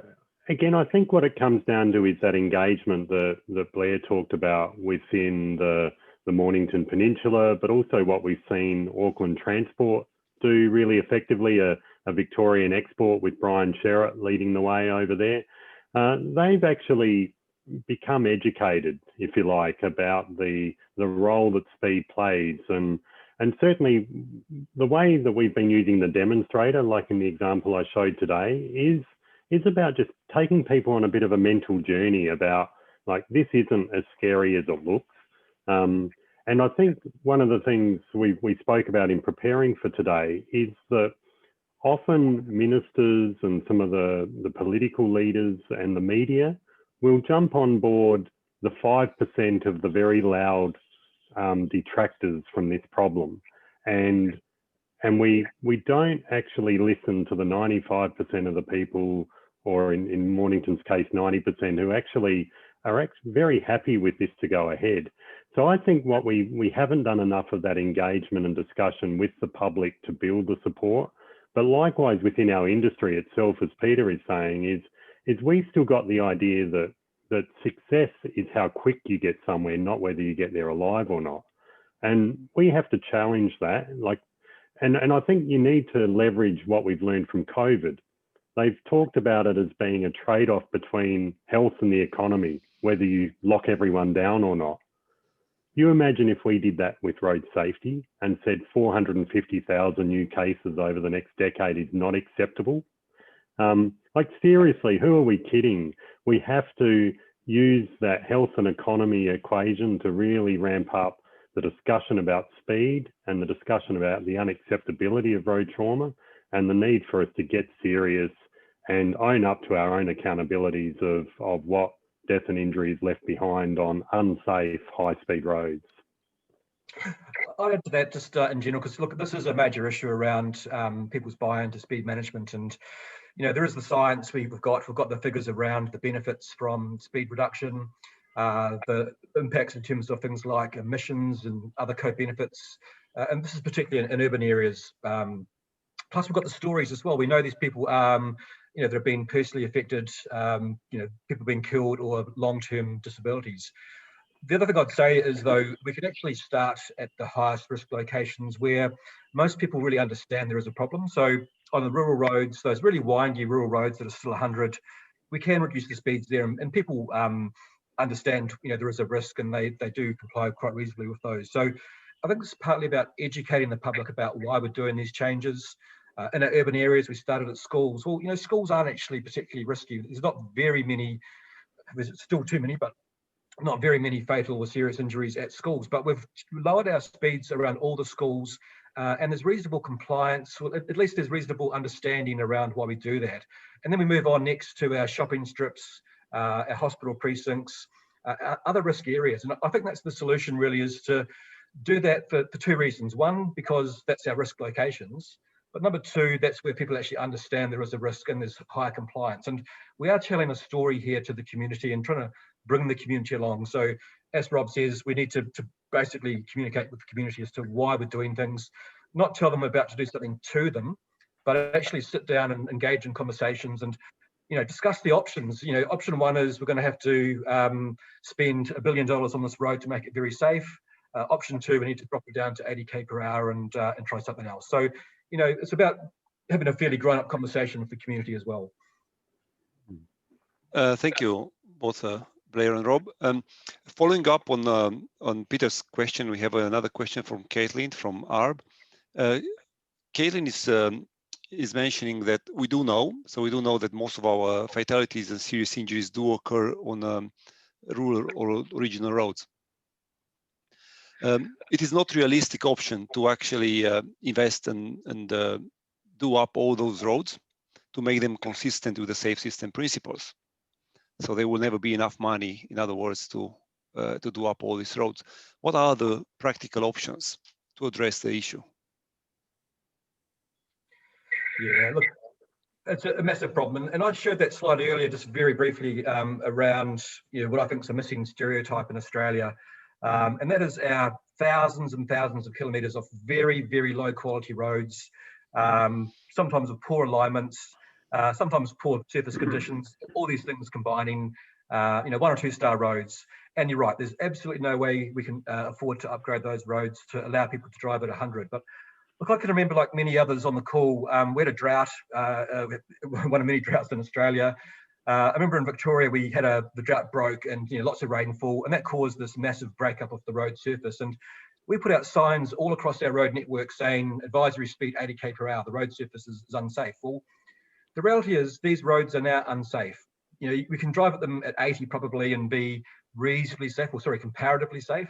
again, I think what it comes down to is that engagement that Blair talked about within the Mornington Peninsula, but also what we've seen Auckland Transport do really effectively, a Victorian export with Brian Sherratt leading the way over there. They've actually become educated, if you like, about the role that speed plays. And certainly the way that we've been using the demonstrator, like in the example I showed today, is about just taking people on a bit of a mental journey about Like, this isn't as scary as it looks. And I think one of the things we spoke about in preparing for today is that often ministers and some of the political leaders and the media will jump on board the 5% of the very loud detractors from this problem. And we don't actually listen to the 95% of the people, or in Mornington's case, 90%, who actually are very happy with this to go ahead. So I think what we haven't done enough of that engagement and discussion with the public to build the support. But likewise within our industry itself, as Peter is saying, is we've still got the idea that success is how quick you get somewhere, not whether you get there alive or not. And we have to challenge that. And I think you need to leverage what we've learned from COVID. They've talked about it as being a trade-off between health and the economy, whether you lock everyone down or not. You imagine if we did that with road safety and said 450,000 new cases over the next decade is not acceptable. Like, seriously, who are we kidding? We have to use that health and economy equation to really ramp up the discussion about speed and the discussion about the unacceptability of road trauma and the need for us to get serious and own up to our own accountabilities of what death and injuries left behind on unsafe high-speed roads. I'll add to that just in general, because look, this is a major issue around people's buy-in to speed management, and there is the science. We've got the figures around the benefits from speed reduction, the impacts in terms of things like emissions and other co-benefits, and this is particularly in urban areas. Plus, we've got the stories as well. We know these people that have been personally affected, people being killed or long-term disabilities. The other thing I'd say is, though, we can actually start at the highest risk locations where most people really understand there is a problem. So on the rural roads, those really windy rural roads that are still 100, we can reduce the speeds there, and people understand, there is a risk, and they do comply quite reasonably with those. So I think it's partly about educating the public about why we're doing these changes. In our urban areas, we started at schools. Well, schools aren't actually particularly risky. There's not very many, there's still too many, but not very many fatal or serious injuries at schools. But we've lowered our speeds around all the schools, and there's reasonable compliance, well, at least there's reasonable understanding around why we do that. And then we move on next to our shopping strips, our hospital precincts, other risk areas. And I think that's the solution, really, is to do that for two reasons. One, because that's our risk locations. But number two, that's where people actually understand there is a risk and there's higher compliance. And we are telling a story here to the community and trying to bring the community along. So as Rob says, we need to basically communicate with the community as to why we're doing things, not tell them about to do something to them, but actually sit down and engage in conversations and discuss the options. Option one is we're going to have to spend $1 billion on this road to make it very safe. Option two, we need to drop it down to 80k per hour and try something else. So it's about having a fairly grown-up conversation with the community as well. Thank you, both Blair and Rob. Following up on Peter's question, we have another question from Caitlin from ARB. Caitlin is mentioning that we do know that most of our fatalities and serious injuries do occur on rural or regional roads. It is not a realistic option to actually invest and do up all those roads to make them consistent with the safe system principles. So there will never be enough money, in other words, to do up all these roads. What are the practical options to address the issue? Yeah, look, it's a massive problem. And I showed that slide earlier, just very briefly, around what I think is a missing stereotype in Australia. And that is our thousands and thousands of kilometres of very, very low quality roads, sometimes with poor alignments, sometimes poor surface conditions, all these things combining, 1 or 2 star roads. And you're right, there's absolutely no way we can afford to upgrade those roads to allow people to drive at 100. But look, I can remember, like many others on the call, we had a drought, one of many droughts in Australia. I remember in Victoria, we had the drought broke and lots of rainfall, and that caused this massive breakup of the road surface. And we put out signs all across our road network saying advisory speed 80k per hour, the road surface is unsafe. Well, the reality is these roads are now unsafe. you know, we can drive at them at 80 probably and be reasonably safe, or sorry, comparatively safe.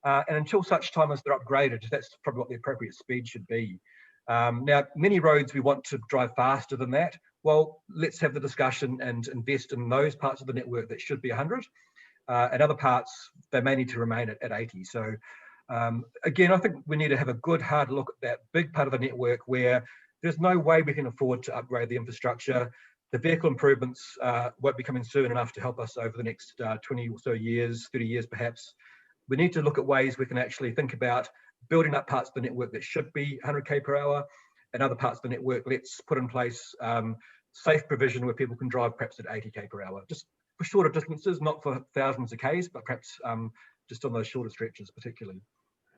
And until such time as they're upgraded, that's probably what the appropriate speed should be. Now, many roads we want to drive faster than that. Well, let's have the discussion and invest in those parts of the network that should be 100. And other parts, they may need to remain at 80. So again, I think we need to have a good hard look at that big part of the network where there's no way we can afford to upgrade the infrastructure. The vehicle improvements won't be coming soon enough to help us over the next 20 or so years, 30 years perhaps. We need to look at ways we can actually think about building up parts of the network that should be 100k per hour, and other parts of the network, let's put in place safe provision where people can drive perhaps at 80k per hour, just for shorter distances, not for thousands of k's, but perhaps just on those shorter stretches particularly.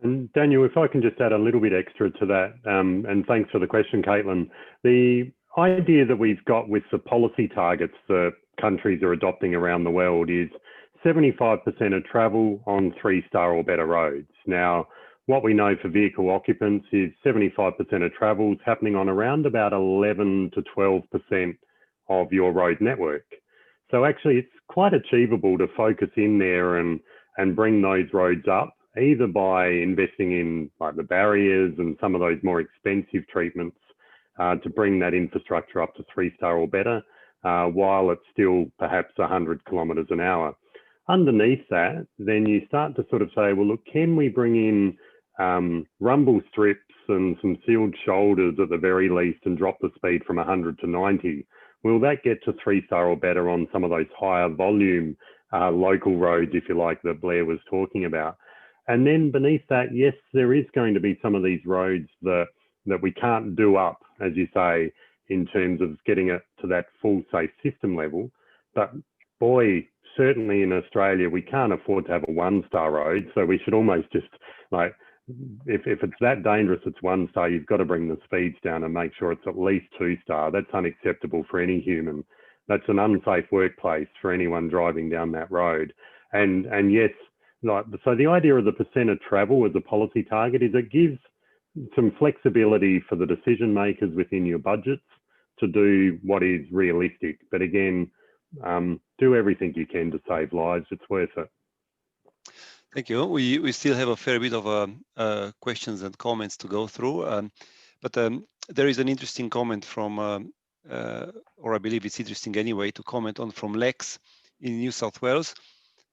And Daniel, if I can just add a little bit extra to that, and thanks for the question, Caitlin. The idea that we've got with the policy targets that countries are adopting around the world is 75% of travel on 3-star or better roads. Now, what we know for vehicle occupants is 75% of travel is happening on around about 11 to 12% of your road network. So actually, it's quite achievable to focus in there and bring those roads up, either by investing in like the barriers and some of those more expensive treatments to bring that infrastructure up to 3-star or better, while it's still perhaps 100 kilometres an hour. Underneath that, then you start to sort of say, well, look, can we bring in rumble strips and some sealed shoulders at the very least and drop the speed from 100 to 90? Will that get to 3-star or better on some of those higher volume local roads, if you like, that Blair was talking about? And then beneath that, yes, there is going to be some of these roads that we can't do up, as you say, in terms of getting it to that full safe system level. But boy, certainly in Australia, we can't afford to have a 1-star road. So we should almost just like, if it's that dangerous, it's 1-star, you've got to bring the speeds down and make sure it's at least 2-star. That's unacceptable for any human. That's an unsafe workplace for anyone driving down that road. And yes, like, so the idea of the percent of travel as a policy target is it gives some flexibility for the decision makers within your budgets to do what is realistic. But again, do everything you can to save lives. It's worth it. Thank you. We still have a fair bit of questions and comments to go through, but there is an interesting comment from, or I believe it's interesting anyway, to comment on from Lex in New South Wales.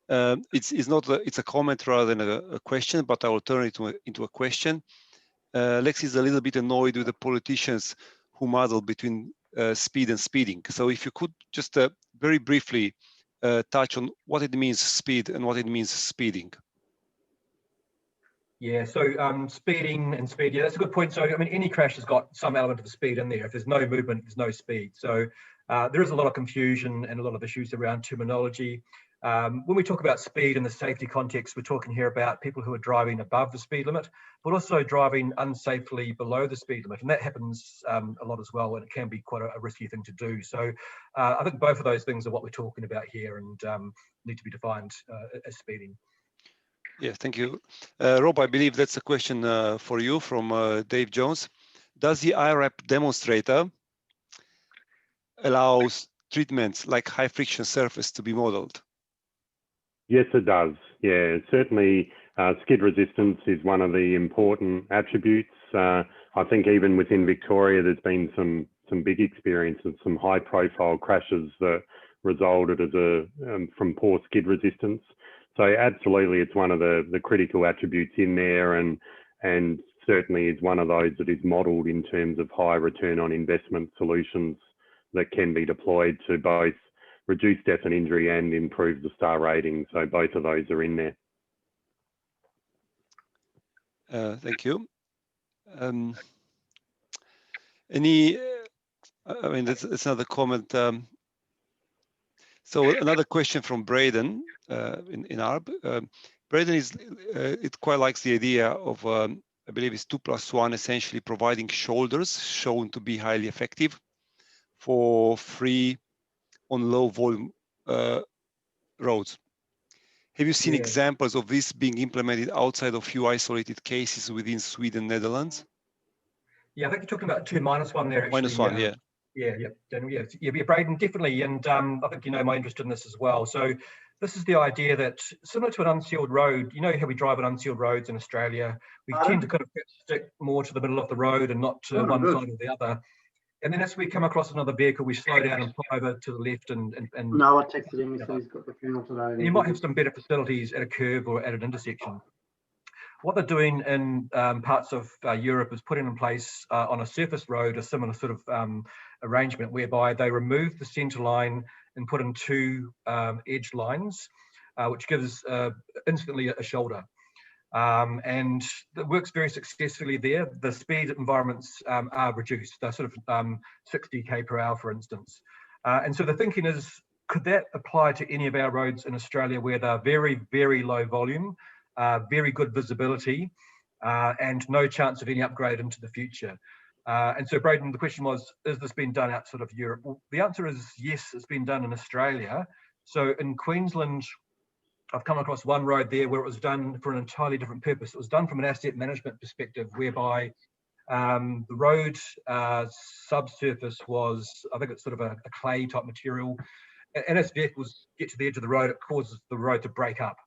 It's a comment rather than a question, but I will turn it into a question. Lex is a little bit annoyed with the politicians who muddle between speed and speeding. So if you could just very briefly touch on what it means speed and what it means speeding. Yeah, so speeding and speed, yeah, that's a good point. So, I mean, any crash has got some element of speed in there. If there's no movement, there's no speed. So there is a lot of confusion and a lot of issues around terminology. When we talk about speed in the safety context, we're talking here about people who are driving above the speed limit, but also driving unsafely below the speed limit. And that happens a lot as well, and it can be quite a risky thing to do. So I think both of those things are what we're talking about here and need to be defined as speeding. Yeah, thank you. Rob, I believe that's a question for you from Dave Jones. Does the IRAP demonstrator allows treatments like high friction surface to be modeled? Yes, it does. Yeah, certainly skid resistance is one of the important attributes. I think even within Victoria, there's been some big experiences, some high profile crashes that resulted from poor skid resistance. So absolutely, it's one of the critical attributes in there, and certainly is one of those that is modelled in terms of high return on investment solutions that can be deployed to both reduce death and injury and improve the star rating. So both of those are in there. Thank you. I mean, that's another comment. So another question from Braden in ARB. Braden it quite likes the idea of, I believe it's 2+1, essentially providing shoulders shown to be highly effective for free on low volume roads. Have you seen examples of this being implemented outside of few isolated cases within Sweden, Netherlands? Yeah, I think you're talking about 2-1 there. Actually. -1, yeah. Daniel, Braden, definitely. And I think you know my interest in this as well. So this is the idea that similar to an unsealed road, you know how we drive on unsealed roads in Australia, we tend to kind of stick more to the middle of the road and not to one side or the other. And then as we come across another vehicle, we slow down and pull over to the left and no, I texted him, he said he's got the funeral today. and you might have some better facilities at a curve or at an intersection. What they're doing in parts of Europe is putting in place on a surface road a similar sort of arrangement whereby they remove the centre line and put in two edge lines, which gives instantly a shoulder. And it works very successfully there. The speed environments are reduced. They're sort of 60 km per hour, for instance. And so the thinking is, could that apply to any of our roads in Australia where they're very, very low volume, very good visibility, and no chance of any upgrade into the future? And so, Braden, the question was, is this being done outside of Europe? Well, the answer is yes, it's been done in Australia. So in Queensland, I've come across one road there where it was done for an entirely different purpose. It was done from an asset management perspective, whereby the road subsurface was, I think it's sort of a clay type material. And as vehicles get to the edge of the road, it causes the road to break up.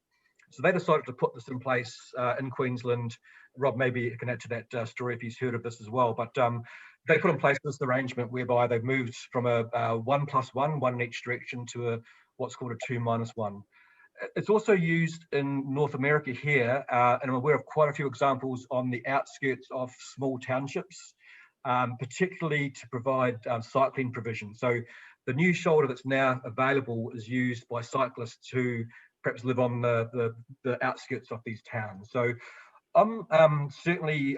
So they decided to put this in place in Queensland. Rob, maybe you can add to that story if he's heard of this as well. But they put in place this arrangement whereby they've moved from a 1+1, one in each direction, to a what's called a 2-1. It's also used in North America here, and I'm aware of quite a few examples on the outskirts of small townships, particularly to provide cycling provision. So the new shoulder that's now available is used by cyclists who perhaps live on the outskirts of these towns. So I'm certainly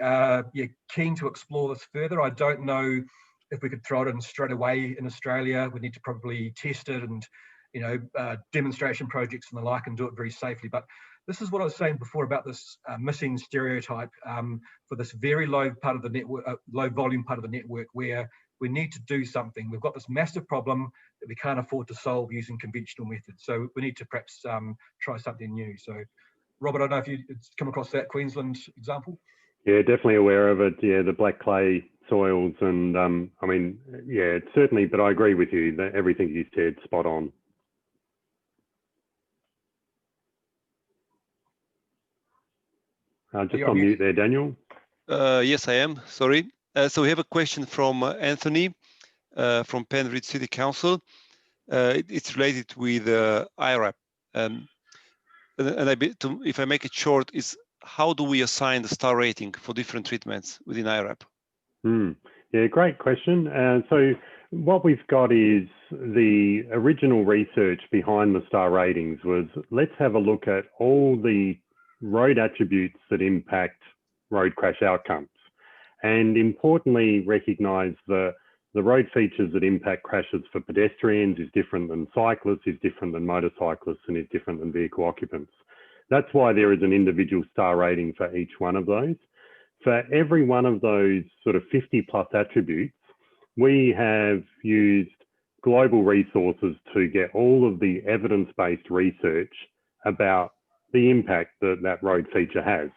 keen to explore this further. I don't know if we could throw it in straight away in Australia. We need to probably test it and demonstration projects and the like, and do it very safely. But this is what I was saying before about this missing stereotype for this very low part of the network, low volume part of the network, where we need to do something. We've got this massive problem that we can't afford to solve using conventional methods. So we need to perhaps try something new. So Robert, I don't know if you've come across that Queensland example. Yeah, definitely aware of it. Yeah, the black clay soils, and I mean, yeah, certainly. But I agree with you that everything you said, spot on. Just on mute there, Daniel. Yes, I am. Sorry. So we have a question from Anthony from Penrith City Council. It's related with IRAP. And if I make it short, is how do we assign the star rating for different treatments within IRAP? Yeah, great question. So what we've got is the original research behind the star ratings was, let's have a look at all the road attributes that impact road crash outcomes, and importantly recognise the road features that impact crashes for pedestrians is different than cyclists, is different than motorcyclists, and is different than vehicle occupants. That's why there is an individual star rating for each one of those. For every one of those sort of 50+ attributes, we have used global resources to get all of the evidence-based research about the impact that that road feature has.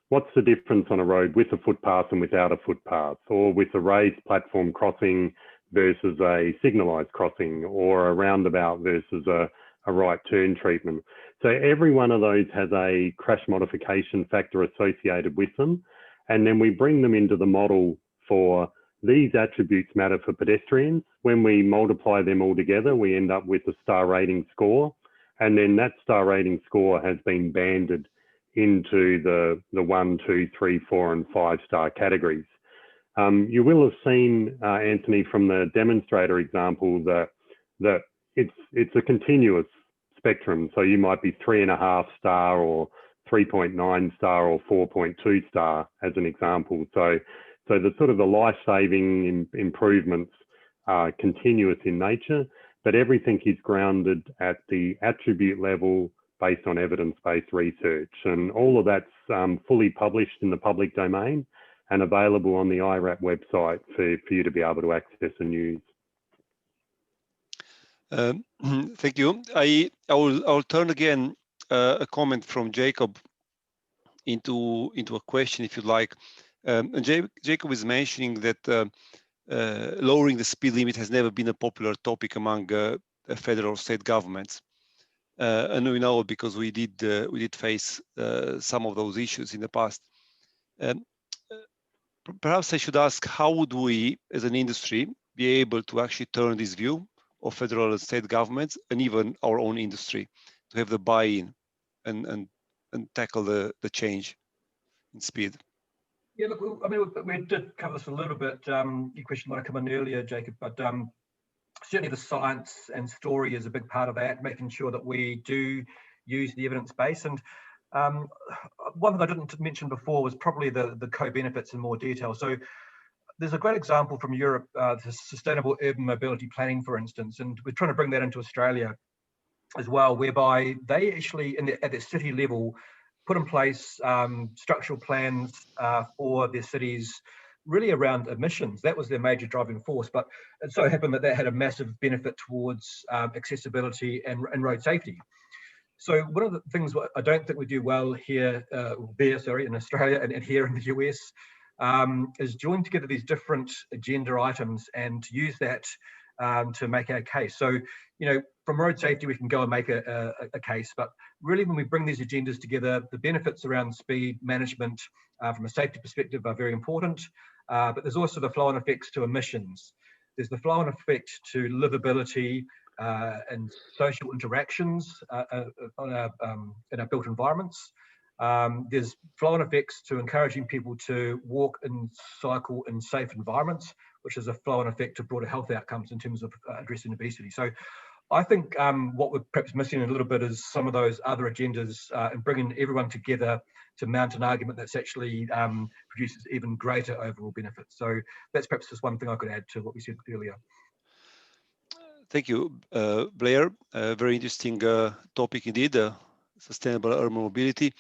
What's the difference on a road with a footpath and without a footpath, or with a raised platform crossing versus a signalised crossing, or a roundabout versus a right turn treatment? So every one of those has a crash modification factor associated with them, and then we bring them into the model for these attributes matter for pedestrians. When we multiply them all together, we end up with a star rating score, and then that star rating score has been banded into the 1, 2, 3, 4, and 5-star categories. You will have seen, Anthony, from the demonstrator example that it's a continuous spectrum. So you might be 3.5 star or 3.9 star or 4.2 star as an example. So the sort of the life-saving improvements are continuous in nature, but everything is grounded at the attribute level based on evidence-based research. And all of that's fully published in the public domain and available on the IRAP website for you to be able to access and use. Thank you. I'll turn again a comment from Jacob into a question, if you like. And Jacob is mentioning that lowering the speed limit has never been a popular topic among federal or state governments. And we know because we did face some of those issues in the past. Perhaps I should ask, how would we, as an industry, be able to actually turn this view of federal and state governments and even our own industry to have the buy-in and tackle the change in speed? Yeah, look, I mean, we did cover this a little bit. Your question might have come in earlier, Jacob, but certainly the science and story is a big part of that, making sure that we do use the evidence base. And one thing I didn't mention before was probably the co-benefits in more detail. So there's a great example from Europe, the sustainable urban mobility planning, for instance, and we're trying to bring that into Australia as well, whereby they actually, at the city level, put in place structural plans for their cities, really around emissions. That was their major driving force, but it so happened that that had a massive benefit towards accessibility and road safety. So one of the things I don't think we do well here, in Australia and here in the US, is join together these different agenda items and use that to make our case. So, you know, from road safety, we can go and make a case, but really when we bring these agendas together, the benefits around speed management from a safety perspective are very important, but there's also the flow-on effects to emissions. There's the flow-on effect to livability and social interactions in our built environments. There's flow-on effects to encouraging people to walk and cycle in safe environments, which is a flow-on effect to broader health outcomes in terms of addressing obesity. So I think what we're perhaps missing a little bit is some of those other agendas and bringing everyone together to mount an argument that's actually produces even greater overall benefits. So that's perhaps just one thing I could add to what we said earlier. Thank you, Blair. Very interesting topic indeed, sustainable urban mobility.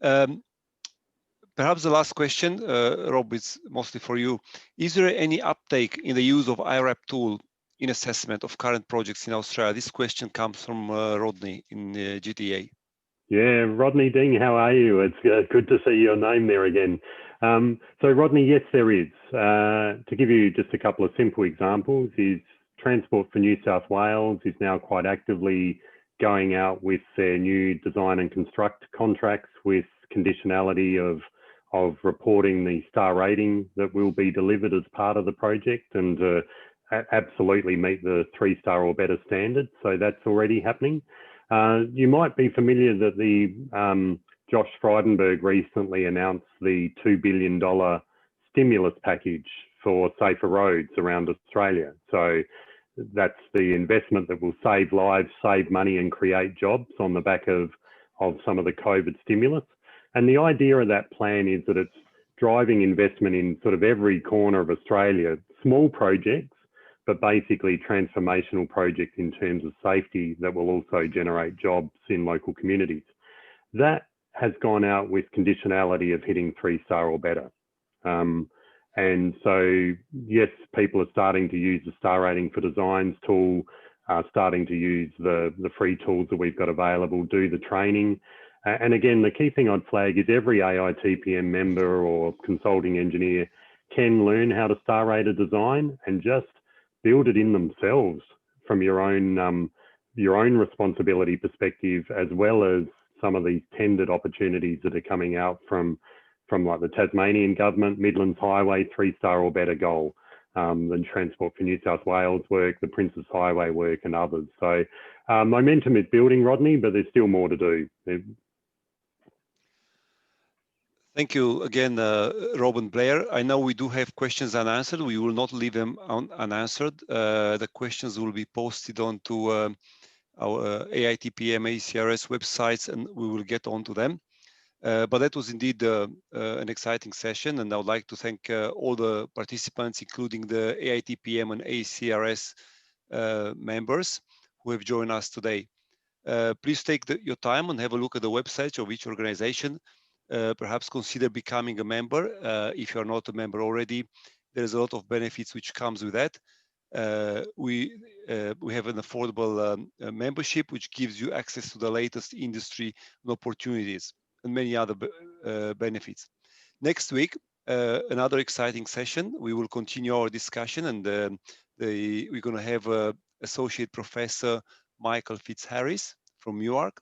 Perhaps the last question, Rob, is mostly for you. Is there any uptake in the use of IRAP tool in assessment of current projects in Australia? This question comes from Rodney in GTA. Yeah, Rodney Ding, how are you? It's good to see your name there again. So Rodney, yes, there is. To give you just a couple of simple examples, is Transport for New South Wales is now quite actively going out with their new design and construct contracts with conditionality of reporting the star rating that will be delivered as part of the project and absolutely meet the 3-star or better standard. So that's already happening. You might be familiar that the Josh Frydenberg recently announced the $2 billion stimulus package for safer roads around Australia. So that's the investment that will save lives, save money and create jobs on the back of some of the COVID stimulus. And the idea of that plan is that it's driving investment in sort of every corner of Australia, small projects, but basically transformational projects in terms of safety that will also generate jobs in local communities. That has gone out with conditionality of hitting 3-star or better. And so, yes, people are starting to use the star rating for designs tool, starting to use the free tools that we've got available, do the training. And again, the key thing I'd flag is every AITPM member or consulting engineer can learn how to star rate a design and just build it in themselves from your own responsibility perspective, as well as some of these tendered opportunities that are coming out from like the Tasmanian government, Midlands Highway 3-star or better goal, the Transport for New South Wales work, the Princes Highway work and others. So momentum is building, Rodney, but there's still more to do. Thank you again, Rob and Blair. I know we do have questions unanswered. We will not leave them unanswered. The questions will be posted onto our AITPM ACRS websites and we will get onto them. But that was indeed an exciting session, and I would like to thank all the participants, including the AITPM and ACRS members who have joined us today. Please take your time and have a look at the website of each organization. Perhaps consider becoming a member if you're not a member already. There's a lot of benefits which comes with that. We have an affordable membership which gives you access to the latest industry and opportunities and many other benefits. Next week, another exciting session. We will continue our discussion, and we're going to have Associate Professor Michael Fitzharris from Newark,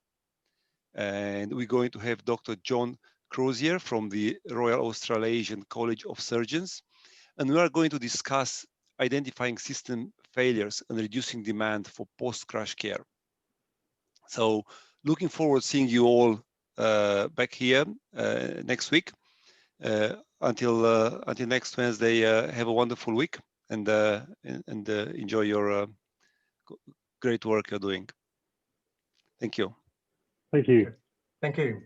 and we're going to have Dr. John Crozier from the Royal Australasian College of Surgeons, and we are going to discuss identifying system failures and reducing demand for post-crash care. So looking forward to seeing you all back here next week. Until next Wednesday, have a wonderful week, and enjoy your great work you're doing. Thank you. Thank you. Thank you.